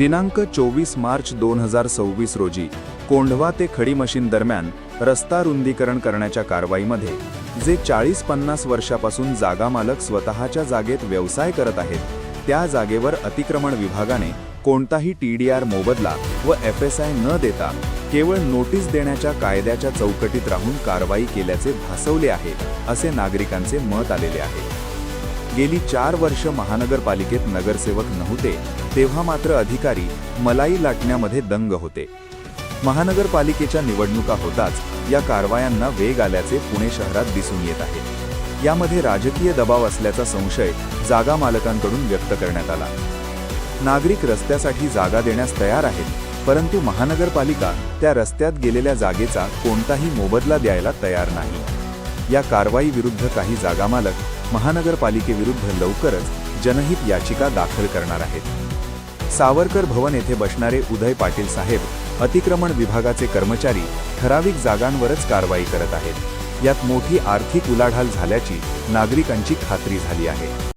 दिनांक 24 मार्च 2026 रोजी कोंढवा ते खडी मशीन दरम्यान रस्ता रुंदीकरण करण्याच्या कारवाईमध्ये जे 40-50 वर्षापासून जागा मालक स्वतःच्या जागेत व्यवसाय करत आहेत, त्या जागेवर अतिक्रमण विभागाने कोणताही TDR मोबदला व FSI न देता केवळ नोटीस देण्याच्या कायद्याच्या चौकटीत राहून कारवाई केल्याचे भासवले आहे, असे नागरिकांचे मत आलेले आहे। गेली 4 वर्ष महानगरपालिकेत नगरसेवक नव्हते, तेव्हा मात्र अधिकारी मलाई लाटण्यामध्ये दंग होते। महानगरपालिकेच्या निवडणुका होताच या कारवायांना वेग आल्याचे पुणे शहरात दिसून येत आहे। यामध्ये राजकीय दबाव असल्याचा संशय जागा मालकांकडून व्यक्त करण्यात आला। नागरिक रस्त्यासाठी जागा देण्यास तयार आहेत, परंतु महानगरपालिका त्या रस्त्यात गेलेल्या जागेचा कोणताही मोबदला द्यायला तयार नाही। या कारवाई विरुद्ध काही जागा मालक महानगरपालिकेविरुद्ध लवकरच जनहित याचिका दाखल करणार आहेत। सावरकर भवन येथे बसणारे उदय पाटील साहेब अतिक्रमण विभागाचे कर्मचारी ठराविक जागांवरच कारवाई करत आहेत। यात मोठी आर्थिक उलाढाल झाल्याची नागरिकांची खात्री झाली आहे।